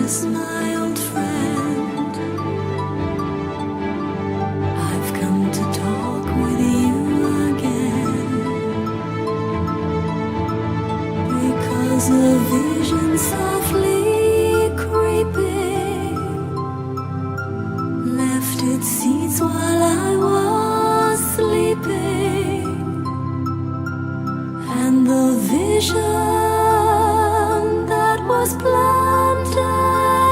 Silence, my old friend. I've come to talk with you again, because a vision softly creeping left its seeds while I was sleeping, and the vision that was planted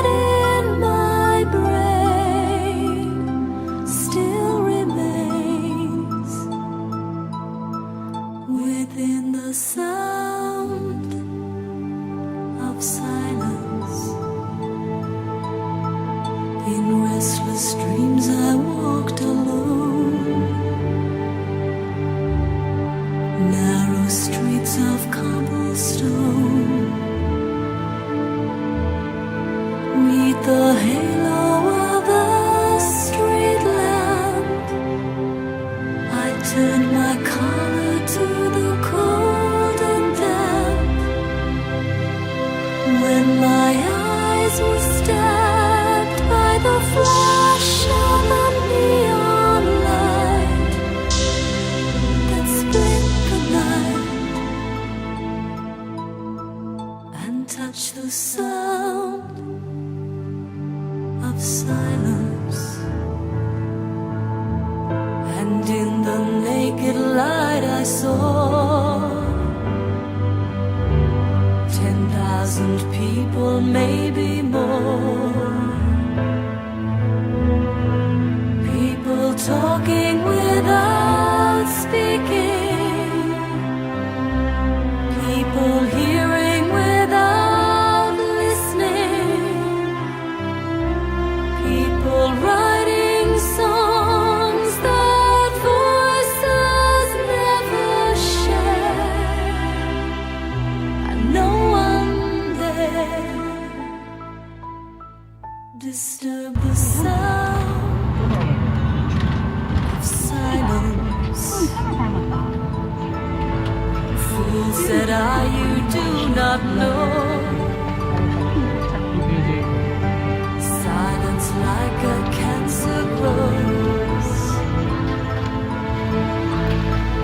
in my brain still remains within the sound of silence. In restless dreams I walked alone, narrow streets of cobblestone. Meet the halo of a street lamp. I turned my collar to the cold and damp. When my eyes were stabbed by the flash of a neon light that split the night and touched the sound of silence, and in the naked light I saw 10,000 people, maybe more, people talking without speaking, people hearing without listening, people writing songs that voices never share, and no one there disturbed the sound of silence. Fool, said I, you do not know. Silence like a cancer grows.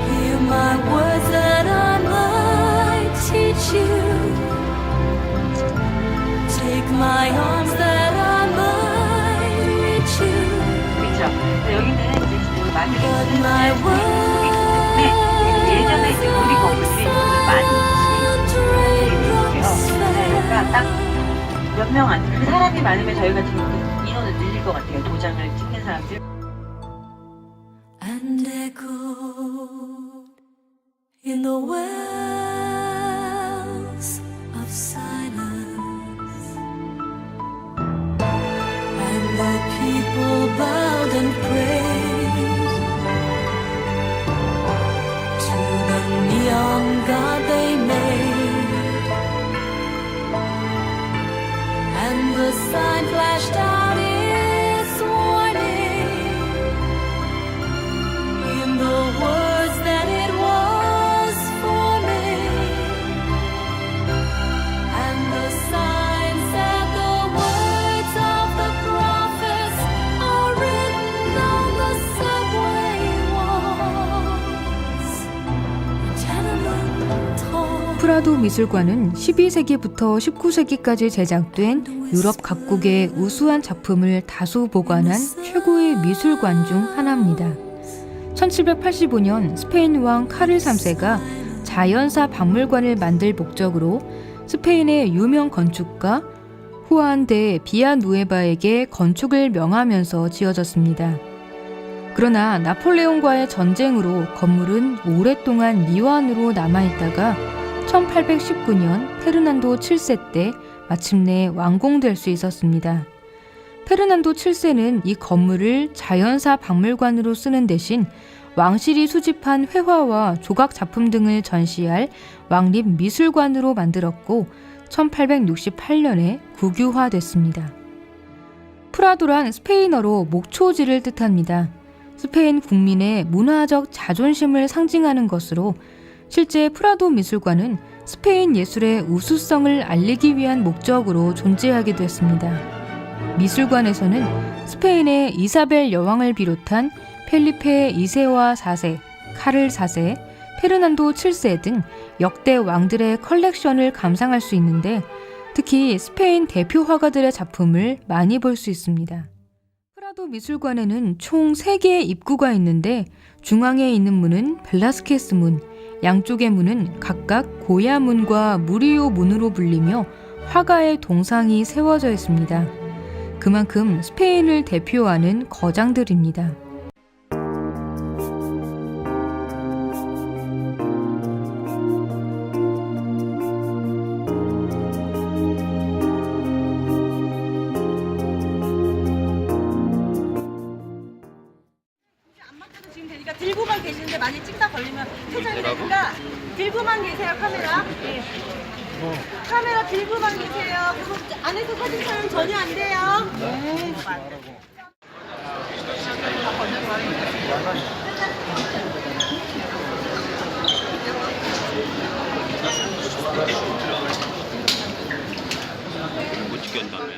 Hear my words that I might teach you. Take my arms that I might reach you. 그렇죠. 여기는 이제 그 만들기 But 전에 my 예전에 이제 우리 건물들이 많이 raindrops 그러니까 fell. 딱 몇 명 안, 그 사람이 많으면 저희가 지금 인원을 늘릴 것 같아요. 도장을 찍는 사람들. And echoed in the wells of silence, and the people bowed and prayed to the neon god they made, and the sign flashed out its warning in the words that it was forming, and the sign said the words of the prophets are written on the subway walls, tenement halls. 프라도 미술관은 12세기부터 19세기까지 제작된 유럽 각국의 우수한 작품을 다수 보관한 최고의 미술관 중 하나입니다. 1785년 스페인 왕 카를 3세가 자연사 박물관을 만들 목적으로 스페인의 유명 건축가 후안 데 비아누에바에게 건축을 명하면서 지어졌습니다. 그러나 나폴레옹과의 전쟁으로 건물은 오랫동안 미완으로 남아있다가 1819년 페르난도 7세 때 마침내 완공될 수 있었습니다. 페르난도 7세는 이 건물을 자연사 박물관으로 쓰는 대신 왕실이 수집한 회화와 조각 작품 등을 전시할 왕립 미술관으로 만들었고 1868년에 국유화됐습니다. 프라도란 스페인어로 목초지를 뜻합니다. 스페인 국민의 문화적 자존심을 상징하는 것으로 실제 프라도 미술관은 스페인 예술의 우수성을 알리기 위한 목적으로 존재하기도 했습니다. 미술관에서는 스페인의 이사벨 여왕을 비롯한 펠리페 2세와 4세, 카를 4세, 페르난도 7세 등 역대 왕들의 컬렉션을 감상할 수 있는데 특히 스페인 대표 화가들의 작품을 많이 볼 수 있습니다. 프라도 미술관에는 총 3개의 입구가 있는데 중앙에 있는 문은 벨라스케스 문, 양쪽의 문은 각각 고야 문과 무리오 문으로 불리며 화가의 동상이 세워져 있습니다. 그만큼 스페인을 대표하는 거장들입니다. 지금 되니까 들고만 계시는데 많이 찍다 걸리면 퇴장이 되니까 들고만 계세요. 카메라. 네. 카메라 들고만 계세요. 그리고 안에서 사진 촬영 전혀 안 돼요. 네. 못 찍겠다며.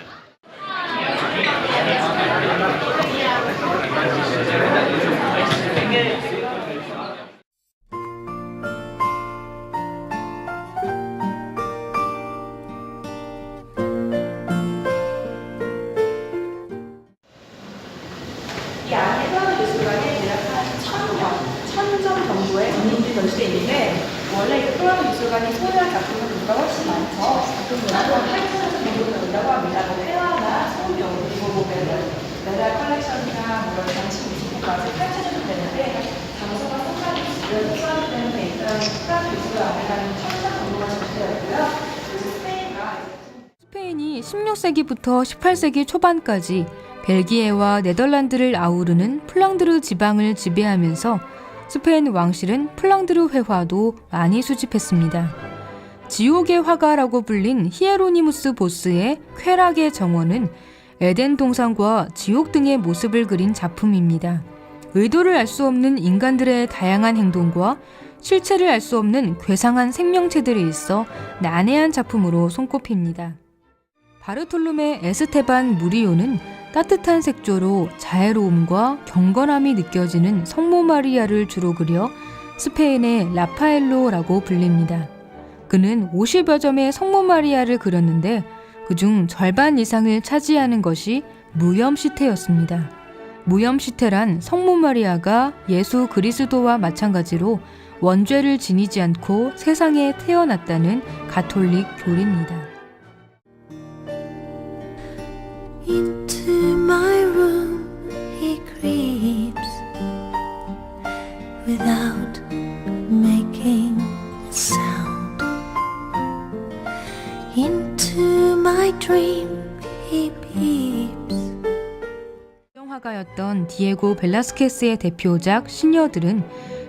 이 안에 프라도 미술관에 대략 한 1000점 정도의 전인들이 전시되어 있는데 원래 이 프라도 미술관이 소유한 작품은 보다 훨씬 많죠. 작품들은 8,000점 정도 된다고 합니다. 뭐 회화나 소묘 그리고 뭐 메달 컬렉션이나 뭐 장식 미술품까지 8,000점 되는데 장소가 소파리스를 포함되는 데 있던 프라도 미술관 안에는 1,000점 정도가 전시되어 있고요. 스페인이 16세기부터 18세기 초반까지 벨기에와 네덜란드를 아우르는 플랑드르 지방을 지배하면서 스페인 왕실은 플랑드르 회화도 많이 수집했습니다. 지옥의 화가라고 불린 히에로니무스 보스의 쾌락의 정원은 에덴 동산과 지옥 등의 모습을 그린 작품입니다. 의도를 알 수 없는 인간들의 다양한 행동과 실체를 알 수 없는 괴상한 생명체들이 있어 난해한 작품으로 손꼽힙니다. 바르톨로메 에스테반 무리오는 따뜻한 색조로 자애로움과 경건함이 느껴지는 성모 마리아를 주로 그려 스페인의 라파엘로라고 불립니다. 그는 50여 점의 성모 마리아를 그렸는데 그중 절반 이상을 차지하는 것이 무염시태였습니다. 무염시태란 성모 마리아가 예수 그리스도와 마찬가지로 원죄를 지니지 않고 세상에 태어났다는 가톨릭 교리입니다. Into my room he creeps without making a sound. Into my dream he peeps. 화가였던 디에고 벨라스케스의 대표작 시녀들은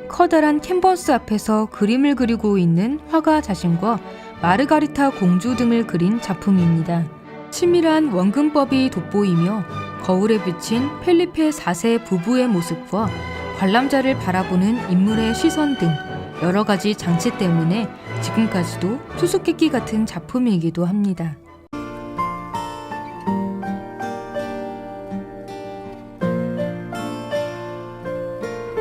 커다란 캔버스 앞에서 그림을 그리고 있는 화가 자신과 마르가리타 공주 등을 그린 작품입니다. 치밀한 원근법이 돋보이며 거울에 비친 펠리페 4세 부부의 모습과 관람자를 바라보는 인물의 시선 등 여러 가지 장치 때문에 지금까지도 수수께끼 같은 작품이기도 합니다.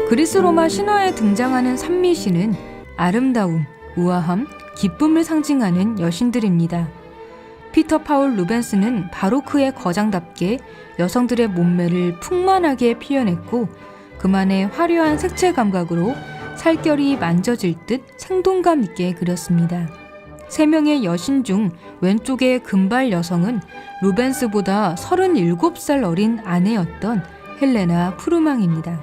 그리스 로마 신화에 등장하는 산미신은 아름다움, 우아함, 기쁨을 상징하는 여신들입니다. 피터 파울 루벤스는 바로크의 거장답게 여성들의 몸매를 풍만하게 표현했고 그만의 화려한 색채 감각으로 살결이 만져질 듯 생동감 있게 그렸습니다. 3명의 여신 중 왼쪽의 금발 여성은 루벤스보다 37살 어린 아내였던 헬레나 푸르망입니다.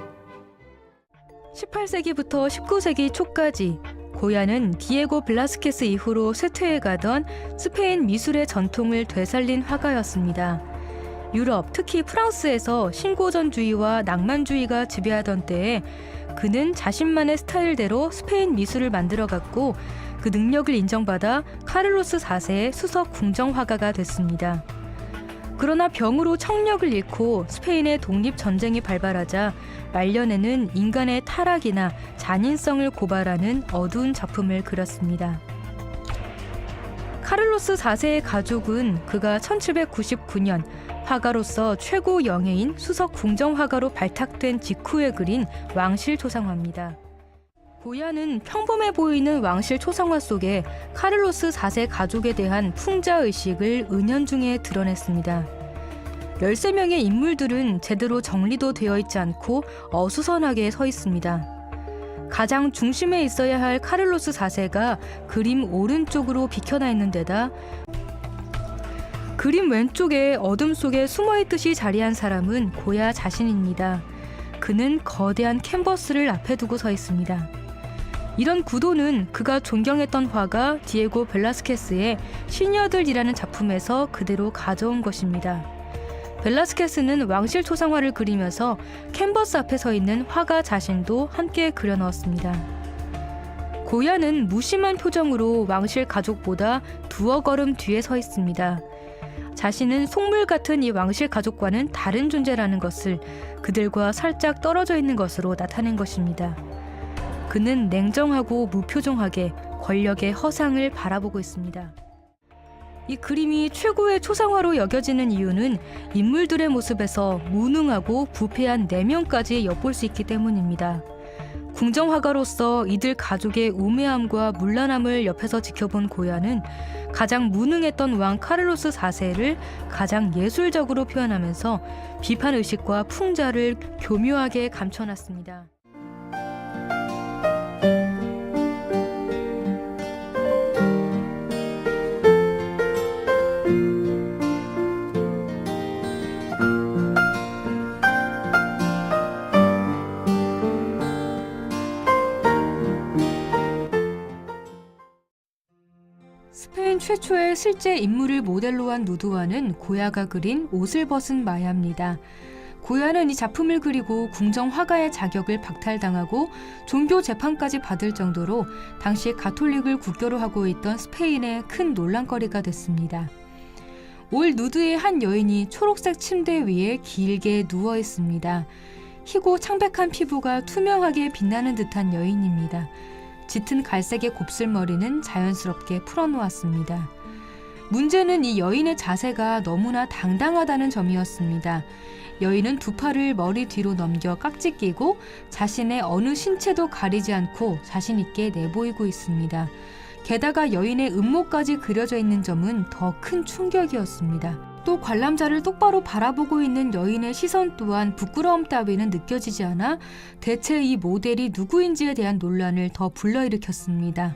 18세기부터 19세기 초까지 고야는 디에고 벨라스케스 이후로 쇠퇴해가던 스페인 미술의 전통을 되살린 화가였습니다. 유럽, 특히 프랑스에서 신고전주의와 낭만주의가 지배하던 때에 그는 자신만의 스타일대로 스페인 미술을 만들어갔고 그 능력을 인정받아 카를로스 4세의 수석 궁정화가가 됐습니다. 그러나 병으로 청력을 잃고 스페인의 독립전쟁이 발발하자 말년에는 인간의 타락이나 잔인성을 고발하는 어두운 작품을 그렸습니다. 카를로스 4세의 가족은 그가 1799년 화가로서 최고 영예인 수석 궁정화가로 발탁된 직후에 그린 왕실 초상화입니다. 고야는 평범해 보이는 왕실 초상화 속에 카를로스 4세 가족에 대한 풍자의식을 은연중에 드러냈습니다. 13명의 인물들은 제대로 정리도 되어 있지 않고 어수선하게 서 있습니다. 가장 중심에 있어야 할 카를로스 4세가 그림 오른쪽으로 비켜나 있는 데다 그림 왼쪽에 어둠 속에 숨어있듯이 자리한 사람은 고야 자신입니다. 그는 거대한 캔버스를 앞에 두고 서 있습니다. 이런 구도는 그가 존경했던 화가 디에고 벨라스케스의 시녀들이라는 작품에서 그대로 가져온 것입니다. 벨라스케스는 왕실 초상화를 그리면서 캔버스 앞에 서 있는 화가 자신도 함께 그려넣었습니다. 고야는 무심한 표정으로 왕실 가족보다 두어 걸음 뒤에 서 있습니다. 자신은 속물 같은 이 왕실 가족과는 다른 존재라는 것을 그들과 살짝 떨어져 있는 것으로 나타낸 것입니다. 그는 냉정하고 무표정하게 권력의 허상을 바라보고 있습니다. 이 그림이 최고의 초상화로 여겨지는 이유는 인물들의 모습에서 무능하고 부패한 내면까지 엿볼 수 있기 때문입니다. 궁정화가로서 이들 가족의 우매함과 문란함을 옆에서 지켜본 고야는 가장 무능했던 왕 카를로스 4세를 가장 예술적으로 표현하면서 비판의식과 풍자를 교묘하게 감춰놨습니다. 스페인 최초의 실제 인물을 모델로 한 누드화는 고야가 그린 옷을 벗은 마야입니다. 고야는 이 작품을 그리고 궁정 화가의 자격을 박탈당하고 종교 재판까지 받을 정도로 당시 가톨릭을 국교로 하고 있던 스페인의 큰 논란거리가 됐습니다. 올 누드의 한 여인이 초록색 침대 위에 길게 누워 있습니다. 희고 창백한 피부가 투명하게 빛나는 듯한 여인입니다. 짙은 갈색의 곱슬머리는 자연스럽게 풀어놓았습니다. 문제는 이 여인의 자세가 너무나 당당하다는 점이었습니다. 여인은 두 팔을 머리 뒤로 넘겨 깍지 끼고 자신의 어느 신체도 가리지 않고 자신 있게 내보이고 있습니다. 게다가 여인의 음모까지 그려져 있는 점은 더 큰 충격이었습니다. 또 관람자를 똑바로 바라보고 있는 여인의 시선 또한 부끄러움 따위는 느껴지지 않아 대체 이 모델이 누구인지에 대한 논란을 더 불러일으켰습니다.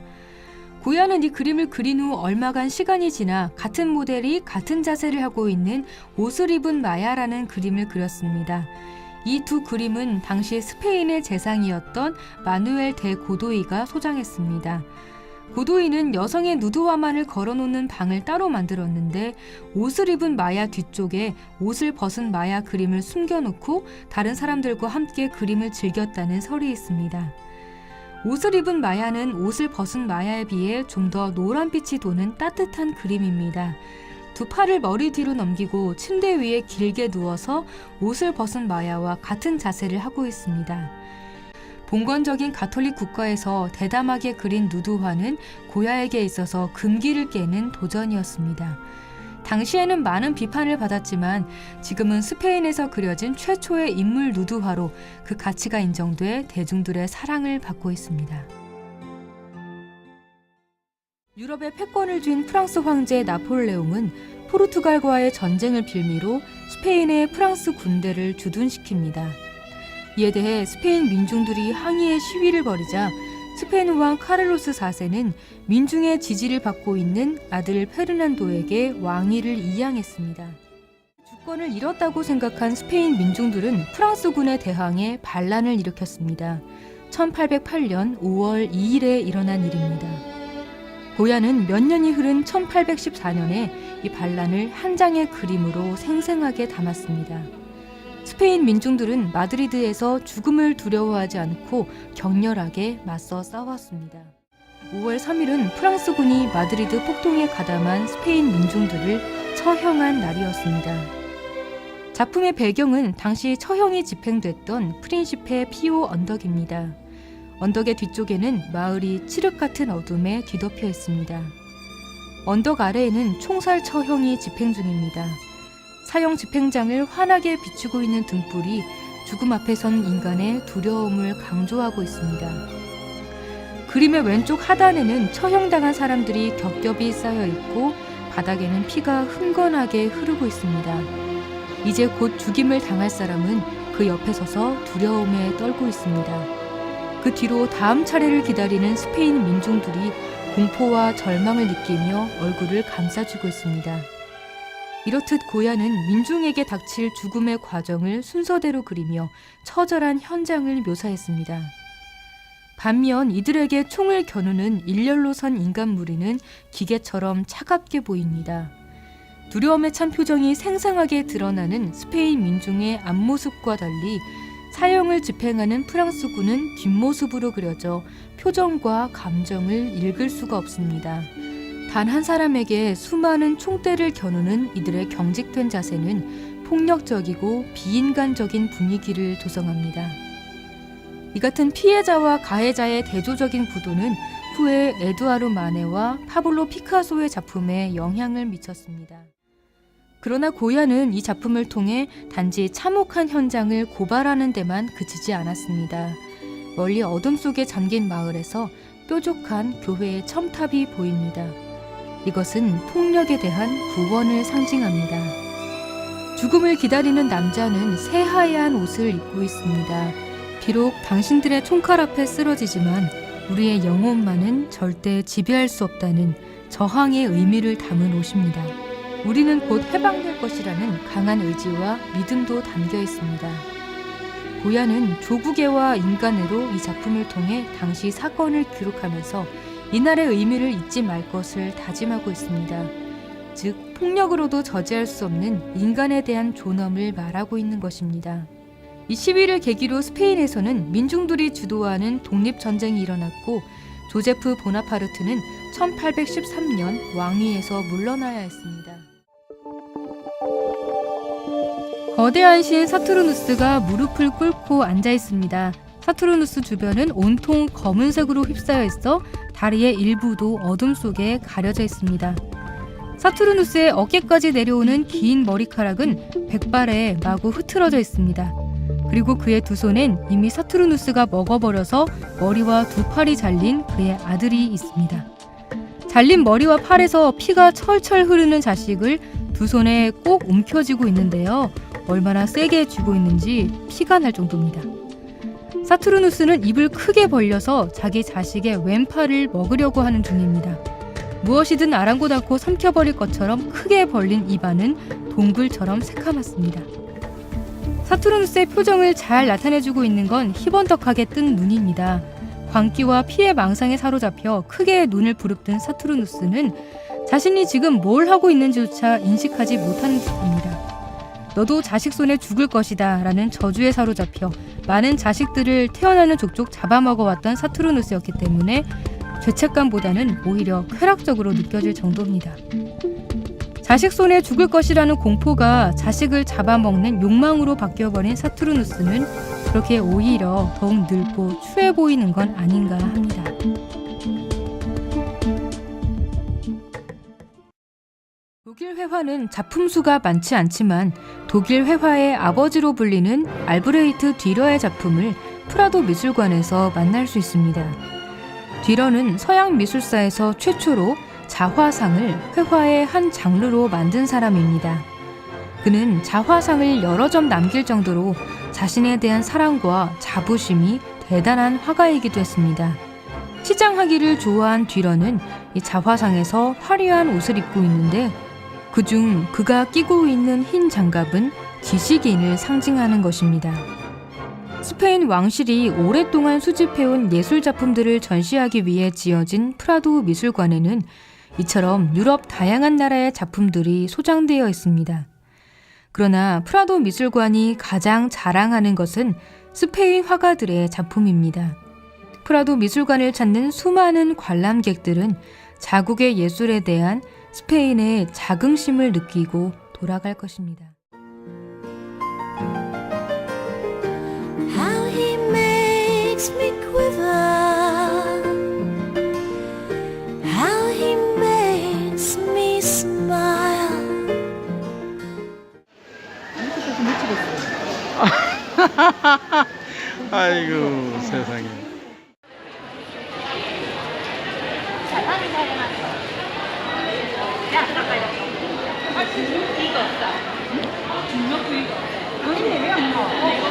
고야는 이 그림을 그린 후 얼마간 시간이 지나 같은 모델이 같은 자세를 하고 있는 옷을 입은 마야라는 그림을 그렸습니다. 이 두 그림은 당시 스페인의 재상이었던 마누엘 데 고도이가 소장했습니다. 고도이는 여성의 누드화만을 걸어놓는 방을 따로 만들었는데 옷을 입은 마야 뒤쪽에 옷을 벗은 마야 그림을 숨겨놓고 다른 사람들과 함께 그림을 즐겼다는 설이 있습니다. 옷을 입은 마야는 옷을 벗은 마야에 비해 좀 더 노란빛이 도는 따뜻한 그림입니다. 두 팔을 머리 뒤로 넘기고 침대 위에 길게 누워서 옷을 벗은 마야와 같은 자세를 하고 있습니다. 봉건적인 가톨릭 국가에서 대담하게 그린 누드화는 고야에게 있어서 금기를 깨는 도전이었습니다. 당시에는 많은 비판을 받았지만 지금은 스페인에서 그려진 최초의 인물 누드화로 그 가치가 인정돼 대중들의 사랑을 받고 있습니다. 유럽의 패권을 쥔 프랑스 황제 나폴레옹은 포르투갈과의 전쟁을 빌미로 스페인의 프랑스 군대를 주둔시킵니다. 이에 대해 스페인 민중들이 항의의 시위를 벌이자 스페인 왕 카를로스 4세는 민중의 지지를 받고 있는 아들 페르난도에게 왕위를 이양했습니다. 주권을 잃었다고 생각한 스페인 민중들은 프랑스군에 대항해 반란을 일으켰습니다. 1808년 5월 2일에 일어난 일입니다. 고야는 몇 년이 흐른 1814년에 이 반란을 한 장의 그림으로 생생하게 담았습니다. 스페인 민중들은 마드리드에서 죽음을 두려워하지 않고 격렬하게 맞서 싸웠습니다. 5월 3일은 프랑스군이 마드리드 폭동에 가담한 스페인 민중들을 처형한 날이었습니다. 작품의 배경은 당시 처형이 집행됐던 프린시페 피오 언덕입니다. 언덕의 뒤쪽에는 마을이 칠흑 같은 어둠에 뒤덮여 있습니다. 언덕 아래에는 총살 처형이 집행 중입니다. 사형 집행장을 환하게 비추고 있는 등불이 죽음 앞에 선 인간의 두려움을 강조하고 있습니다. 그림의 왼쪽 하단에는 처형당한 사람들이 겹겹이 쌓여 있고 바닥에는 피가 흥건하게 흐르고 있습니다. 이제 곧 죽임을 당할 사람은 그 옆에 서서 두려움에 떨고 있습니다. 그 뒤로 다음 차례를 기다리는 스페인 민중들이 공포와 절망을 느끼며 얼굴을 감싸주고 있습니다. 이렇듯 고야는 민중에게 닥칠 죽음의 과정을 순서대로 그리며 처절한 현장을 묘사했습니다. 반면 이들에게 총을 겨누는 일렬로 선 인간 무리는 기계처럼 차갑게 보입니다. 두려움에 찬 표정이 생생하게 드러나는 스페인 민중의 앞모습과 달리 사형을 집행하는 프랑스군은 뒷모습으로 그려져 표정과 감정을 읽을 수가 없습니다. 단 한 사람에게 수많은 총대를 겨누는 이들의 경직된 자세는 폭력적이고 비인간적인 분위기를 조성합니다. 이 같은 피해자와 가해자의 대조적인 구도는 후에 에두아르 마네와 파블로 피카소의 작품에 영향을 미쳤습니다. 그러나 고야는 이 작품을 통해 단지 참혹한 현장을 고발하는 데만 그치지 않았습니다. 멀리 어둠 속에 잠긴 마을에서 뾰족한 교회의 첨탑이 보입니다. 이것은 폭력에 대한 구원을 상징합니다. 죽음을 기다리는 남자는 새하얀 옷을 입고 있습니다. 비록 당신들의 총칼 앞에 쓰러지지만 우리의 영혼만은 절대 지배할 수 없다는 저항의 의미를 담은 옷입니다. 우리는 곧 해방될 것이라는 강한 의지와 믿음도 담겨 있습니다. 고야는 조국애와 인간애로 이 작품을 통해 당시 사건을 기록하면서 이날의 의미를 잊지 말 것을 다짐하고 있습니다. 즉, 폭력으로도 저지할 수 없는 인간에 대한 존엄을 말하고 있는 것입니다. 이 시위를 계기로 스페인에서는 민중들이 주도하는 독립전쟁이 일어났고 조제프 보나파르트는 1813년 왕위에서 물러나야 했습니다. 거대한 신 사투르누스가 무릎을 꿇고 앉아 있습니다. 사투르누스 주변은 온통 검은색으로 휩싸여 있어 다리의 일부도 어둠 속에 가려져 있습니다. 사투르누스의 어깨까지 내려오는 긴 머리카락은 백발에 마구 흐트러져 있습니다. 그리고 그의 두 손엔 이미 사투르누스가 먹어버려서 머리와 두 팔이 잘린 그의 아들이 있습니다. 잘린 머리와 팔에서 피가 철철 흐르는 자식을 두 손에 꼭 움켜쥐고 있는데요. 얼마나 세게 쥐고 있는지 피가 날 정도입니다. 사투르누스는 입을 크게 벌려서 자기 자식의 왼팔을 먹으려고 하는 중입니다. 무엇이든 아랑곳 않고 삼켜버릴 것처럼 크게 벌린 입안은 동굴처럼 새카맣습니다. 사투르누스의 표정을 잘 나타내주고 있는 건 희번덕하게 뜬 눈입니다. 광기와 피의 망상에 사로잡혀 크게 눈을 부릅뜬 사투르누스는 자신이 지금 뭘 하고 있는지조차 인식하지 못하는 듯합니다. 너도 자식 손에 죽을 것이다 라는 저주에 사로잡혀 많은 자식들을 태어나는 족족 잡아먹어왔던 사투르누스였기 때문에 죄책감보다는 오히려 쾌락적으로 느껴질 정도입니다. 자식 손에 죽을 것이라는 공포가 자식을 잡아먹는 욕망으로 바뀌어버린 사투르누스는 그렇게 오히려 더욱 늙고 추해 보이는 건 아닌가 합니다. 독일 회화는 작품 수가 많지 않지만 독일 회화의 아버지로 불리는 알브레히트 듀러의 작품을 프라도 미술관에서 만날 수 있습니다. 듀러는 서양 미술사에서 최초로 자화상을 회화의 한 장르로 만든 사람입니다. 그는 자화상을 여러 점 남길 정도로 자신에 대한 사랑과 자부심이 대단한 화가이기도 했습니다. 치장하기를 좋아한 듀러는 이 자화상에서 화려한 옷을 입고 있는데 그중 그가 끼고 있는 흰 장갑은 지식인을 상징하는 것입니다. 스페인 왕실이 오랫동안 수집해온 예술작품들을 전시하기 위해 지어진 프라도 미술관에는 이처럼 유럽 다양한 나라의 작품들이 소장되어 있습니다. 그러나 프라도 미술관이 가장 자랑하는 것은 스페인 화가들의 작품입니다. 프라도 미술관을 찾는 수많은 관람객들은 자국의 예술에 대한 스페인의 자긍심을 느끼고 돌아갈 것입니다. How he makes me quiver, how he makes me smile. 아이고 세상에. 아닌데 왜 안 나와?